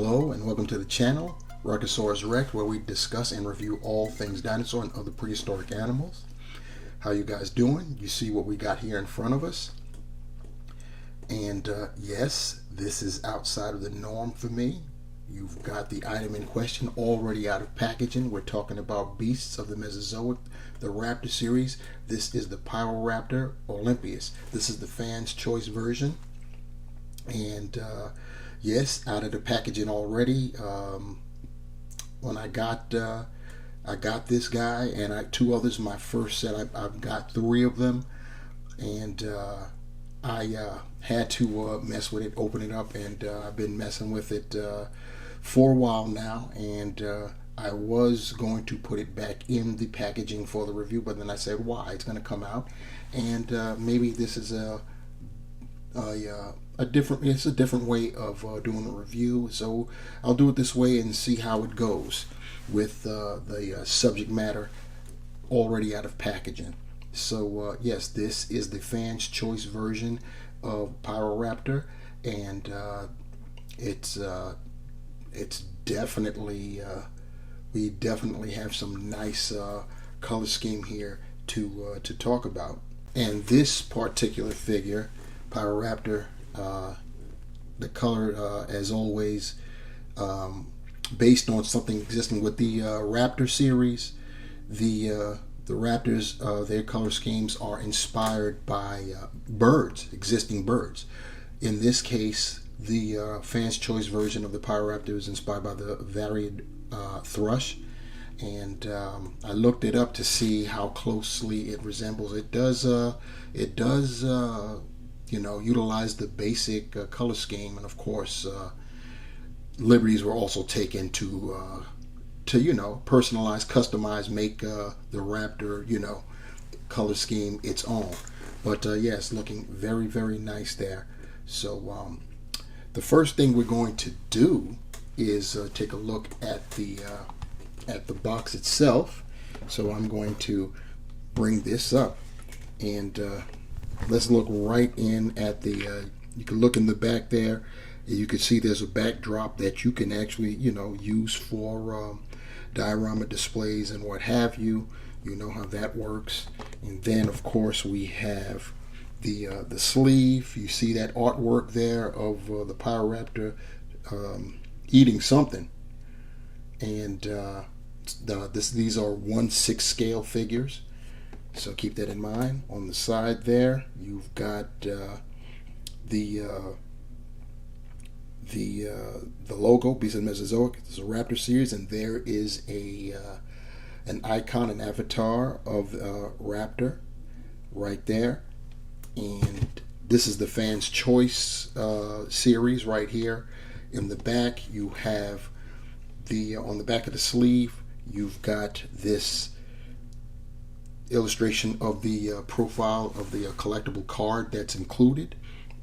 Hello and welcome to the channel, Rockosaurus Rex, where we discuss and review all things dinosaur and other prehistoric animals. How you guys doing? You see what we got here in front of us. And yes, this is outside of the norm for me. You've got the item in question already out of packaging. We're talking about beasts of the Mesozoic, the Raptor series. This is the Pyroraptor Olympius. This is the fan's choice version. And yes, out of the packaging already. When I got this guy and two others. My first set, I've got three of them, and I had to mess with it, open it up, and I've been messing with it for a while now. And I was going to put it back in the packaging for the review, but then I said, why? It's going to come out, and maybe this is a different way of doing a review, so I'll do it this way and see how it goes with the subject matter already out of packaging. So yes, this is the fan's choice version of Pyroraptor, and it's definitely we definitely have some nice color scheme here to talk about. And this particular figure, Pyroraptor, the color, as always, based on something existing with the Raptor series. The Raptors, their color schemes are inspired by existing birds. In this case, the fan's choice version of the Pyroraptor is inspired by the varied thrush, and I looked it up to see how closely it resembles. It does utilize the basic color scheme, and of course liberties were also taken to personalize, customize, make the Raptor color scheme its own. But yes, looking very, very nice there. So the first thing we're going to do is take a look at the box itself. So I'm going to bring this up, and let's look right in at the, you can look in the back there. You can see there's a backdrop that you can actually, use for diorama displays and what have you. You know how that works. And then, of course, we have the sleeve. You see that artwork there of the Pyroraptor eating something. And these are 1/6 scale figures. So keep that in mind. On the side there, you've got the logo, Beasts of the Mesozoic. This is a Raptor series, and there is an icon, an avatar of Raptor right there. And this is the fan's choice series right here. In the back, you have on the back of the sleeve, you've got this illustration of the profile of the collectible card that's included,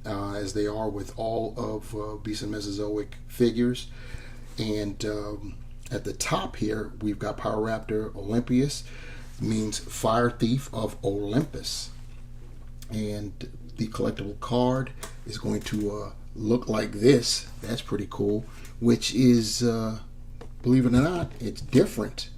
as they are with all of Beasts of Mesozoic figures. And at the top here, we've got Pyroraptor Olympius, means fire thief of Olympus. And the collectible card is going to look like this. That's pretty cool, which is, believe it or not, it's different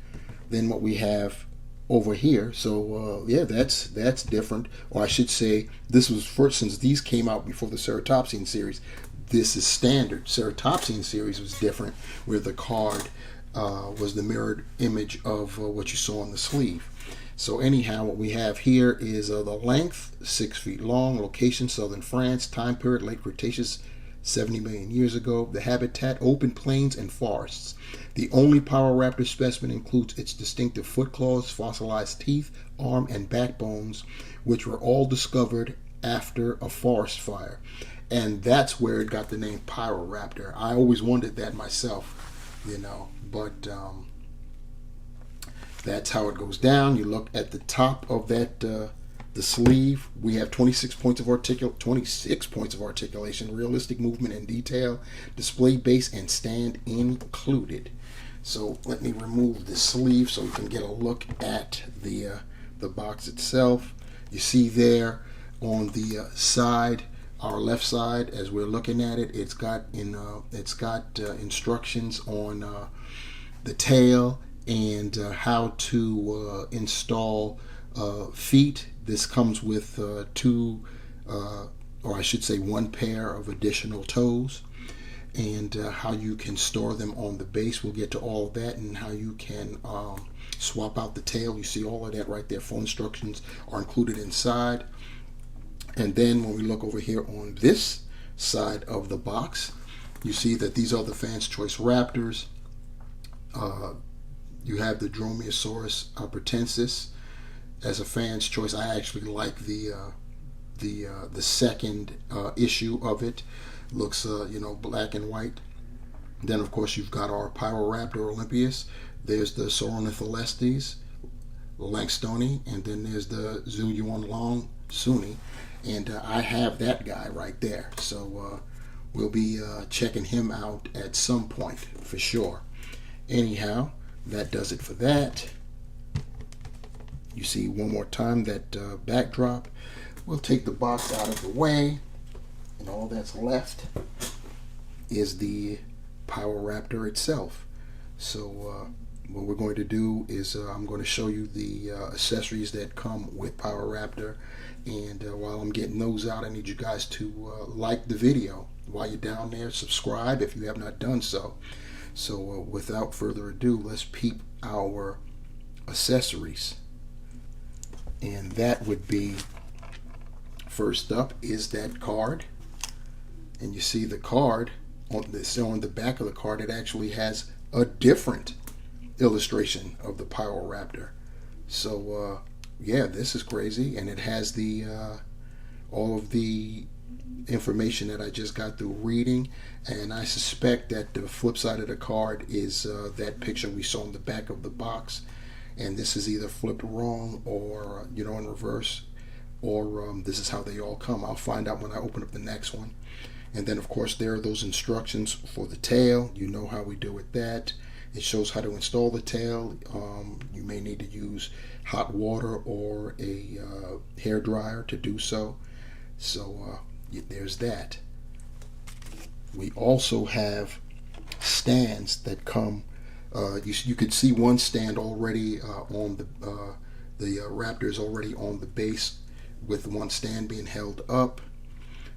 than what we have over here. So yeah, that's different. Or I should say, this was first, since these came out before the Ceratopsian series. This is standard. Ceratopsian series was different, where the card was the mirrored image of what you saw on the sleeve. So anyhow, what we have here is the length, 6 feet long, location southern France, time period late Cretaceous, 70 million years ago. The habitat, open plains and forests. The only Pyroraptor specimen includes its distinctive foot claws, fossilized teeth, arm, and backbones, which were all discovered after a forest fire. And that's where it got the name Pyroraptor. I always wondered that myself, but that's how it goes down. You look at the top of that, the sleeve. We have 26 points of articulation, realistic movement and detail, display base and stand included. So let me remove the sleeve so we can get a look at the box itself. You see there on the side our left side, as we're looking at it, it's got instructions on the tail and how to install feet. This comes with two, or I should say one pair of additional toes, and how you can store them on the base. We'll get to all of that, and how you can swap out the tail. You see all of that right there. Full instructions are included inside. And then when we look over here on this side of the box, you see that these are the Fans Choice Raptors. You have the Dromaeosaurus pratensis as a Fan's Choice. I actually like the second issue of it. Looks black and white. Then of course you've got our Pyroraptor olympius. There's the Sauronitholestes langstoni, and then there's the Zuyuanlong Suni. And I have that guy right there. So we'll be checking him out at some point for sure. Anyhow, that does it for that. You see one more time that backdrop. We'll take the box out of the way, and all that's left is the Pyroraptor itself. So what we're going to do is I'm going to show you the accessories that come with Pyroraptor, and while I'm getting those out, I need you guys to like the video. While you're down there, subscribe if you have not done so. So without further ado, let's peep our accessories. And that would be, first up is that card. And you see the card, on the back of the card, it actually has a different illustration of the Pyroraptor. So yeah, this is crazy. And it has the all of the information that I just got through reading, and I suspect that the flip side of the card is that picture we saw in the back of the box, and this is either flipped wrong or in reverse, or this is how they all come. I'll find out when I open up the next one. And then of course there are those instructions for the tail. You know how we do with that. It shows how to install the tail. You may need to use hot water or a hair dryer to do so. So there's that. We also have stands that come. You could see one stand already on the Raptor is already on the base, with one stand being held up.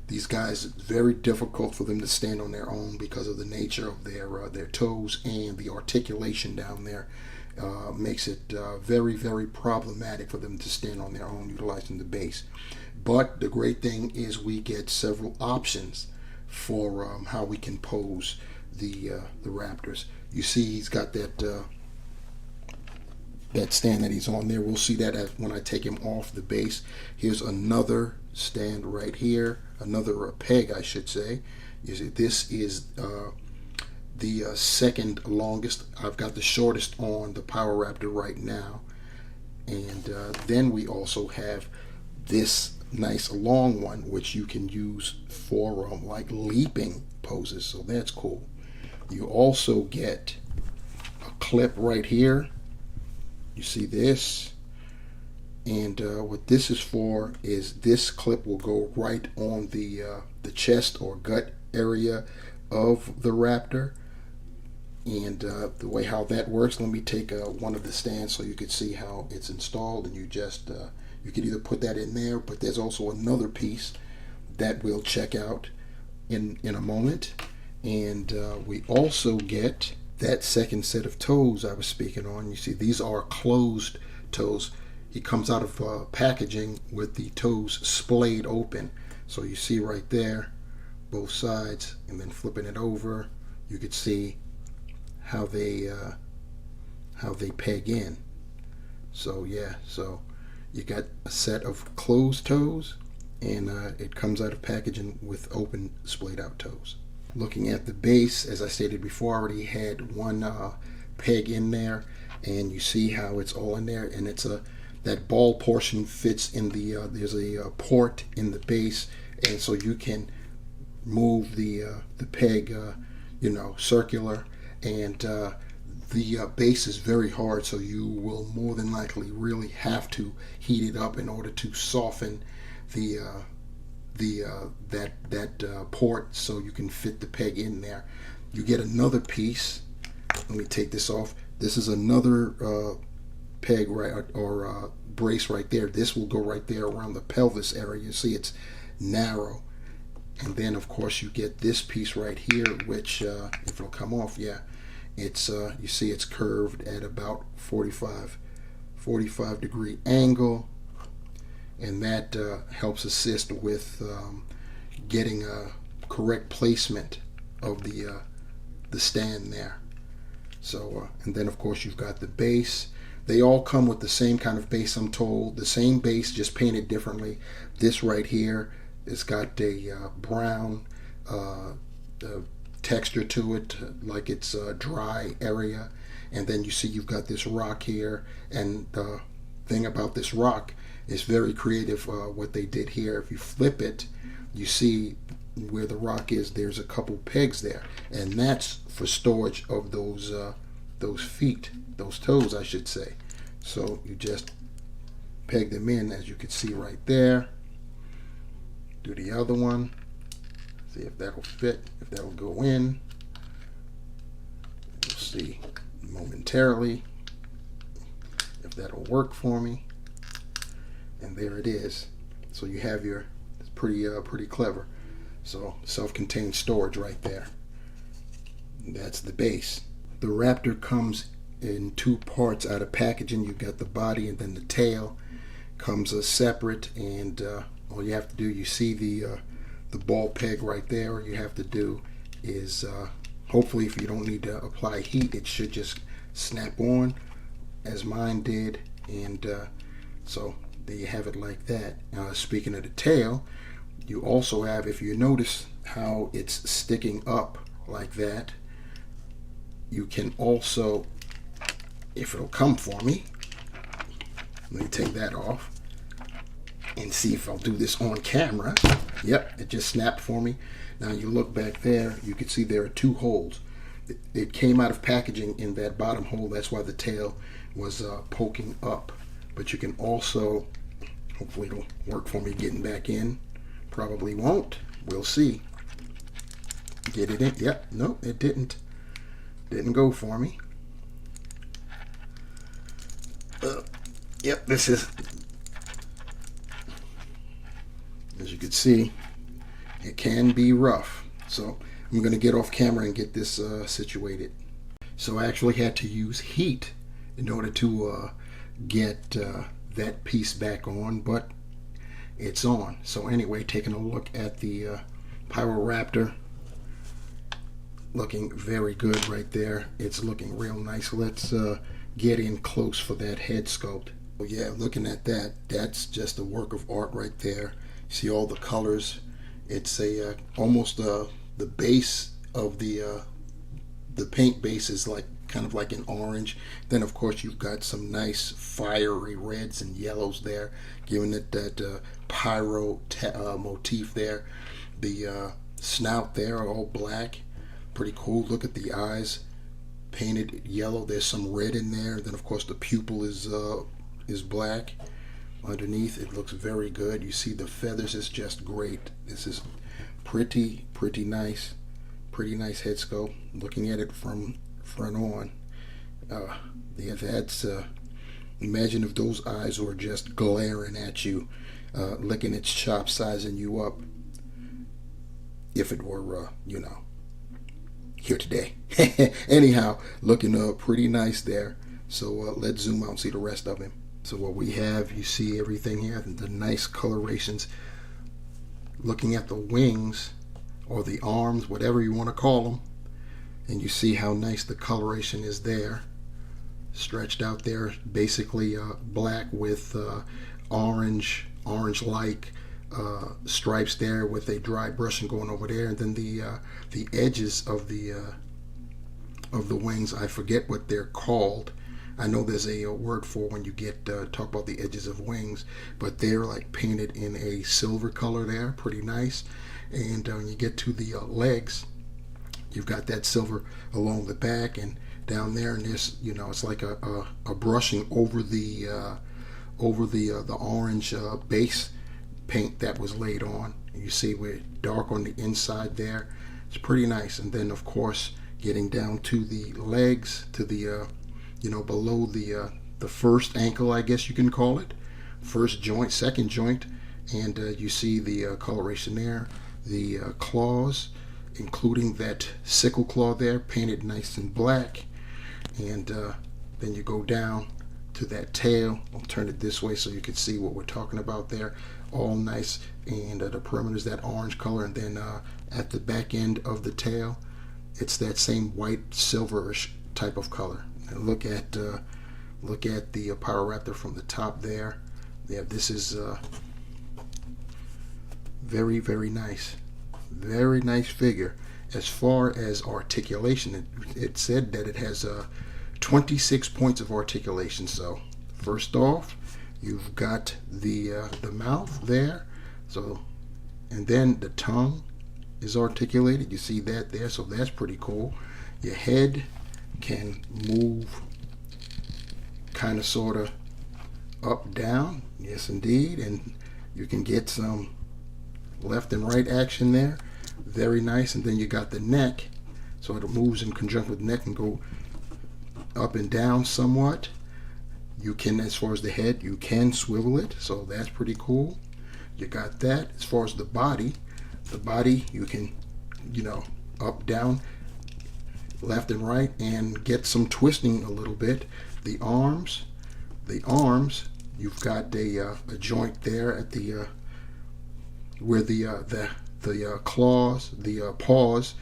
These guys, it's very difficult for them to stand on their own because of the nature of their toes, and the articulation down there makes it very, very problematic for them to stand on their own utilizing the base. But the great thing is we get several options for how we can pose the Raptors. You see he's got that stand that he's on there. We'll see that when I take him off the base. Here's another stand right here, another peg I should say. You see, this is the second longest. I've got the shortest on the Pyroraptor right now. And then we also have this nice long one, which you can use for like leaping poses, so that's cool. You also get a clip right here. You see this, and what this is for is this clip will go right on the chest or gut area of the Raptor. And the way how that works, let me take one of the stands so you can see how it's installed, and you just you can either put that in there, but there's also another piece that we'll check out in a moment. And we also get that second set of toes I was speaking on. You see these are closed toes. He comes out of packaging with the toes splayed open. So you see right there, both sides, and then flipping it over, you could see how they peg in. So yeah, so you got a set of closed toes, and it comes out of packaging with open splayed out toes. Looking at the base, as I stated before, I already had one peg in there, and you see how it's all in there, and it's that ball portion fits in the there's a port in the base, and so you can move the peg circular, and the base is very hard, so you will more than likely really have to heat it up in order to soften the the port so you can fit the peg in there. You get another piece. Let me take this off. This is another peg, right, or brace right there. This will go right there around the pelvis area. You see it's narrow. And then of course you get this piece right here, which if it'll come off, yeah, it's you see it's curved at about 45 degree angle, and that helps assist with getting a correct placement of the stand there. So and then of course you've got the base. They all come with the same kind of base, I'm told. The same base, just painted differently. This right here, it's got a brown texture to it, like it's a dry area. And then you see you've got this rock here. And the thing about this rock is very creative, what they did here. If you flip it, you see where the rock is, there's a couple pegs there. And that's for storage of those feet, those toes, I should say. So you just peg them in, as you can see right there. Do the other one. See if that'll fit, if that'll go in. We'll see momentarily if that'll work for me. And there it is. So you have your, it's pretty clever. So self-contained storage right there. That's the base. The Raptor comes in two parts out of packaging. You've got the body and then the tail comes separate, and all you have to do, you see the ball peg right there. All you have to do is hopefully, if you don't need to apply heat, it should just snap on as mine did, and so there you have it like that. Speaking of the tail, you also have, if you notice how it's sticking up like that, you can also, if it'll come for me, let me take that off and see if I'll do this on camera. Yep, it just snapped for me. Now you look back there, you can see there are two holes. It came out of packaging in that bottom hole. That's why the tail was poking up. But you can also, hopefully it'll work for me getting back in. Probably won't. We'll see. Get it in. Yep, nope, it didn't. Didn't go for me. Yep, this is, as you can see, it can be rough. So I'm going to get off camera and get this situated. So I actually had to use heat in order to get that piece back on, but it's on. So anyway, taking a look at the Pyroraptor, looking very good right there. It's looking real nice. Let's get in close for that head sculpt. Oh yeah, looking at that, that's just a work of art right there. You see all the colors. It's a almost the base of the paint base is like kind of like an orange. Then of course you've got some nice fiery reds and yellows there, giving it that pyro motif there. The snout there, all black, pretty cool. Look at the eyes, painted yellow. There's some red in there. Then of course the pupil is black. Underneath it looks very good. You see the feathers is just great. This is pretty nice. Pretty nice head sculpt. Looking at it from front on, yeah, that's imagine if those eyes were just glaring at you, licking its chops, sizing you up, if it were you know, here today. Anyhow, looking pretty nice there. So let's zoom out and see the rest of him. So what we have, you see everything here, the nice colorations. Looking at the wings or the arms, whatever you want to call them, and you see how nice the coloration is there, stretched out there, basically black with orange-like stripes there, with a dry brushing going over there, and then the edges of the wings, I forget what they're called. I know there's a word for when you get talk about the edges of wings, but they're like painted in a silver color there, pretty nice. And when you get to the legs, you've got that silver along the back and down there, and this, you know, it's like a brushing over the orange base paint that was laid on. You see we're dark on the inside there. It's pretty nice. And then of course getting down to the legs, to the below the first ankle, I guess you can call it, first joint, second joint, and you see the coloration there, the claws, including that sickle claw there, painted nice and black, and then you go down to that tail. I'll turn it this way so you can see what we're talking about there. All nice, and the perimeter is that orange color, and then at the back end of the tail, it's that same white silverish type of color. And look at the Pyroraptor from the top there. Yeah, this is very, very nice. Very nice figure. As far as articulation, it said that it has 26 points of articulation. So first off, you've got the mouth there, so, and then the tongue is articulated. You see that there, so that's pretty cool. Your head can move kind of sort of up, down, yes indeed, and you can get some left and right action there. Very nice. And then you got the neck, so it moves in conjunction with the neck and go up and down somewhat. You can, as far as the head, you can swivel it, so that's pretty cool. You got that. As far as the body you can, up, down, left and right, and get some twisting a little bit. The arms, you've got a joint there at the where the claws, the paws,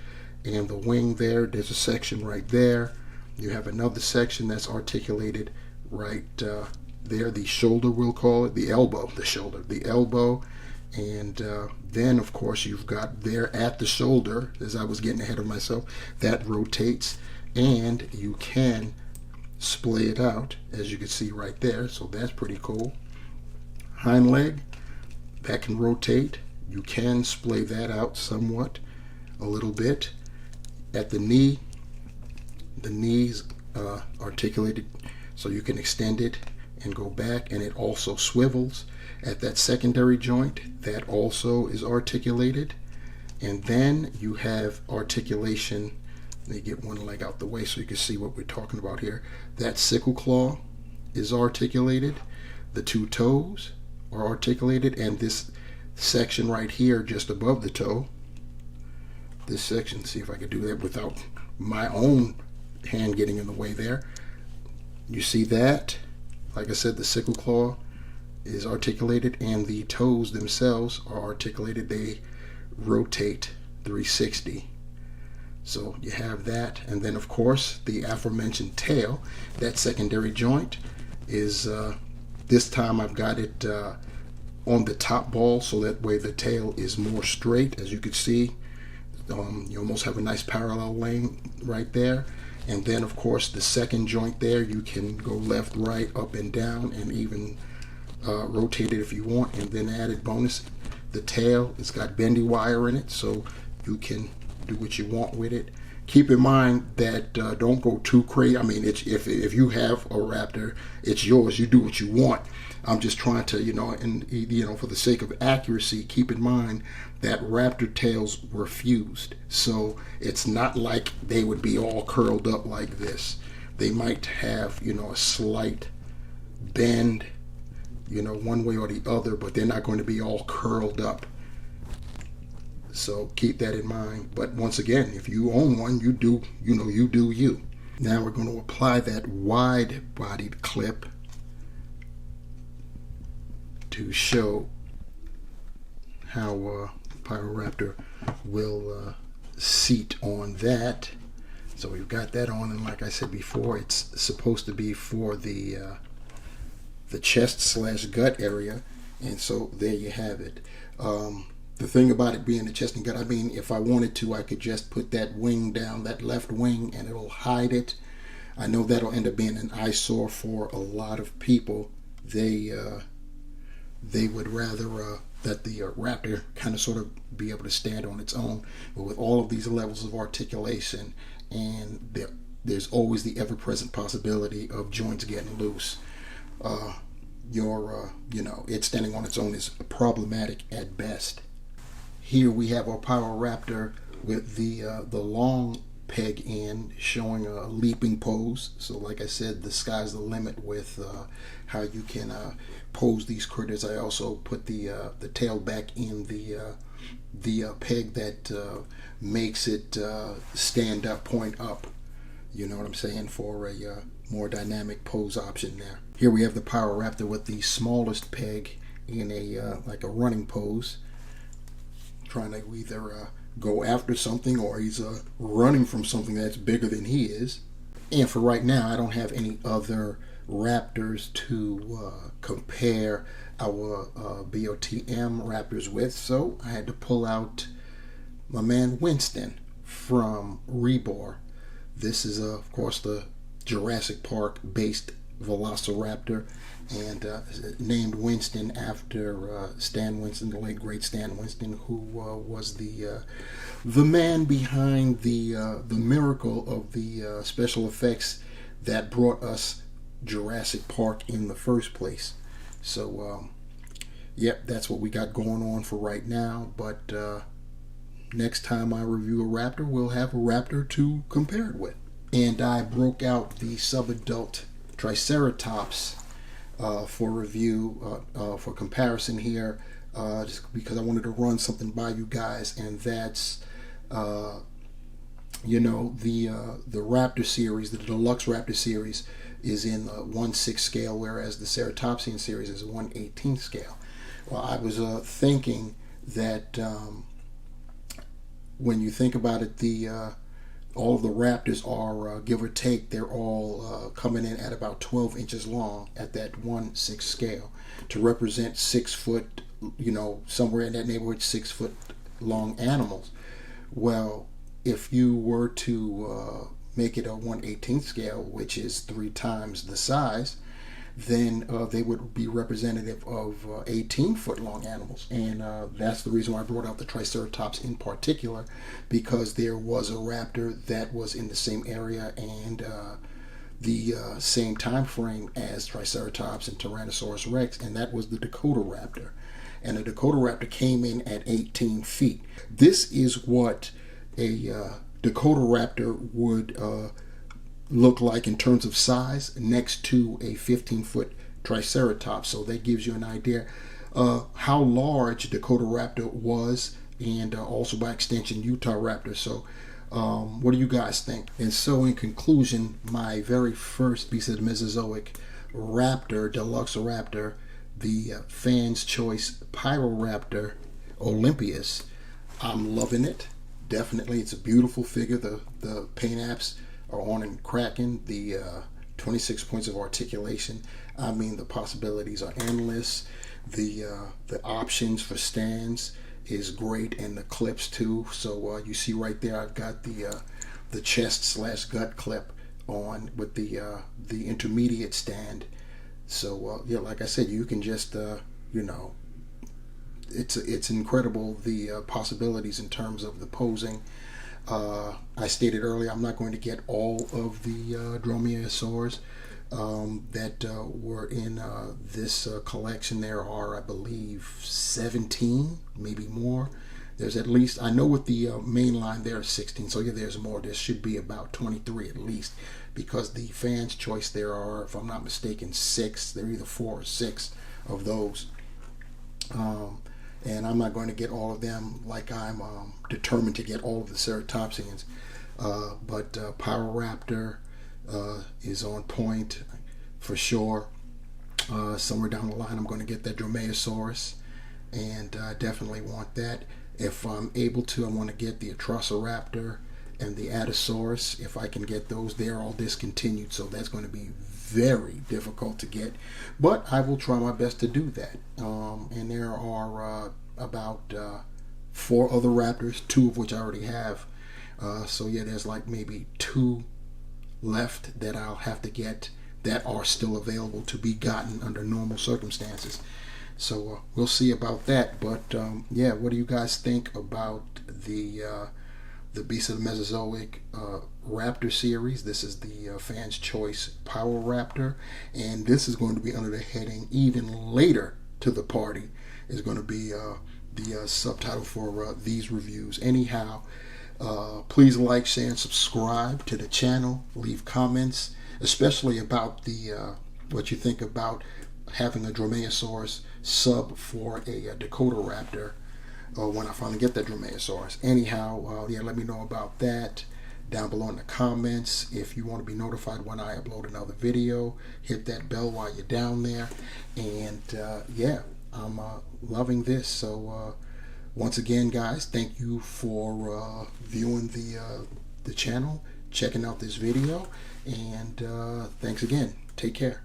and the wing there. There's a section right there. You have another section that's articulated right there. The shoulder, we'll call it, the elbow, the elbow, and then of course you've got there at the shoulder, as I was getting ahead of myself, that rotates, and you can splay it out, as you can see right there, so that's pretty cool. Hind leg, that can rotate. You can splay that out somewhat, a little bit. At the knee, the knees articulated, so you can extend it and go back, and it also swivels. At that secondary joint, that also is articulated. And then you have articulation. Let me get one leg out the way so you can see what we're talking about here. That sickle claw is articulated. The two toes are articulated, and this section right here just above the toe, this section, see if I could do that without my own hand getting in the way there. You see that? Like I said, the sickle claw is articulated, and the toes themselves are articulated. They rotate 360. So you have that, and then of course the aforementioned tail, that secondary joint is this time I've got it on the top ball, so that way the tail is more straight. As you can see, you almost have a nice parallel lane right there. And then of course the second joint there, you can go left, right, up and down, and even rotate it if you want. And then added bonus, the tail, it's got bendy wire in it, so you can do what you want with it. Keep in mind that don't go too crazy. I mean, if you have a Raptor, it's yours. You do what you want. I'm just trying to, for the sake of accuracy, keep in mind that Raptor tails were fused. So it's not like they would be all curled up like this. They might have, a slight bend, one way or the other, but they're not going to be all curled up. So keep that in mind. But once again, if you own one, you do you. Now we're going to apply that wide-bodied clip to show how Pyroraptor will seat on that. So we've got that on, and like I said before, it's supposed to be for the chest/gut area, and so there you have it. The thing about it being the chest and gut, I mean, if I wanted to, I could just put that wing down, that left wing, and it'll hide it. I know that'll end up being an eyesore for a lot of people. They would rather that the Raptor kind of sort of be able to stand on its own. But with all of these levels of articulation, and there's always the ever-present possibility of joints getting loose, it standing on its own is problematic at best. Here we have our Pyroraptor with the long peg end showing a leaping pose. So like I said, the sky's the limit with how you can pose these critters. I also put the tail back in the peg that makes it stand up, point up. You know what I'm saying, for a more dynamic pose option there. Here we have the Pyroraptor with the smallest peg in a like a running pose, trying to either go after something or he's running from something that's bigger than he is. And for right now, I don't have any other raptors to compare our BOTM raptors with, so I had to pull out my man Winston from Rebor. This is, of course, the Jurassic Park based Velociraptor, and named Winston after Stan Winston, the late great Stan Winston, who was the man behind the miracle of the special effects that brought us Jurassic Park in the first place. So, yep, that's what we got going on for right now. But next time I review a raptor, we'll have a raptor to compare it with. And I broke out the subadult Triceratops for review, for comparison here, just because I wanted to run something by you guys, and that's you know, the Raptor series, the deluxe Raptor series, is in 1/6 scale, whereas the Ceratopsian series is 1/18 scale. Well, I was thinking that when you think about it, all of the raptors are, give or take, they're all coming in at about 12 inches long at that 1/6 scale to represent 6 foot, you know, somewhere in that neighborhood, 6 foot long animals. Well, if you were to make it a 1/18 scale, which is 3 times the size, then they would be representative of 18-foot long animals. And that's the reason why I brought out the Triceratops in particular, because there was a raptor that was in the same area and the same time frame as Triceratops and Tyrannosaurus Rex, and that was the Dakotaraptor. And the Dakotaraptor came in at 18 feet. This is what a Dakotaraptor would look like in terms of size next to a 15-foot Triceratops. So that gives you an idea how large Dakotaraptor was, and also by extension Utahraptor. So what do you guys think? And so in conclusion, my very first piece of the Mesozoic raptor, deluxe raptor, the Fan's Choice Pyroraptor Olympius, I'm loving it. Definitely, it's a beautiful figure. The paint apps are on and cracking. The 26 points of articulation, I mean, the possibilities are endless. The options for stands is great, and the clips too. So you see right there, I've got the chest / gut clip on with the intermediate stand. So yeah, like I said, you can just you know, it's incredible, the possibilities in terms of the posing. I stated earlier, I'm not going to get all of the dromaeosaurs that were in this collection. There are, I believe, 17, maybe more. There's at least, I know with the main line there are 16, so yeah, there's more. There should be about 23 at least, because the Fan's Choice, there are, if I'm not mistaken, 6. There are either 4 or 6 of those. And I'm not going to get all of them, like I'm determined to get all of the Ceratopsians. But Pyroraptor is on point for sure. Somewhere down the line, I'm going to get that Dromaeosaurus, and I definitely want that. If I'm able to, I want to get the Atrociraptor and the Atosaurus. If I can get those, they're all discontinued, so that's going to be very difficult to get, but I will try my best to do that. And there are about 4 other raptors, 2 of which I already have. So yeah, there's like maybe 2 left that I'll have to get that are still available to be gotten under normal circumstances. So we'll see about that. But yeah, what do you guys think about the Beast of the Mesozoic Raptor series? This is the Fan's Choice Pyroraptor, and this is going to be under the heading, even later to the party, is going to be the subtitle for these reviews. Anyhow, please like, share, and subscribe to the channel. Leave comments, especially about the what you think about having a Dromaeosaurus sub for a Dakota Raptor when I finally get that Dromaeosaurus. Anyhow, yeah, let me know about that down below in the comments. If you want to be notified when I upload another video, hit that bell while you're down there. And yeah, I'm loving this. So once again, guys, thank you for viewing the channel, checking out this video, and thanks again. Take care.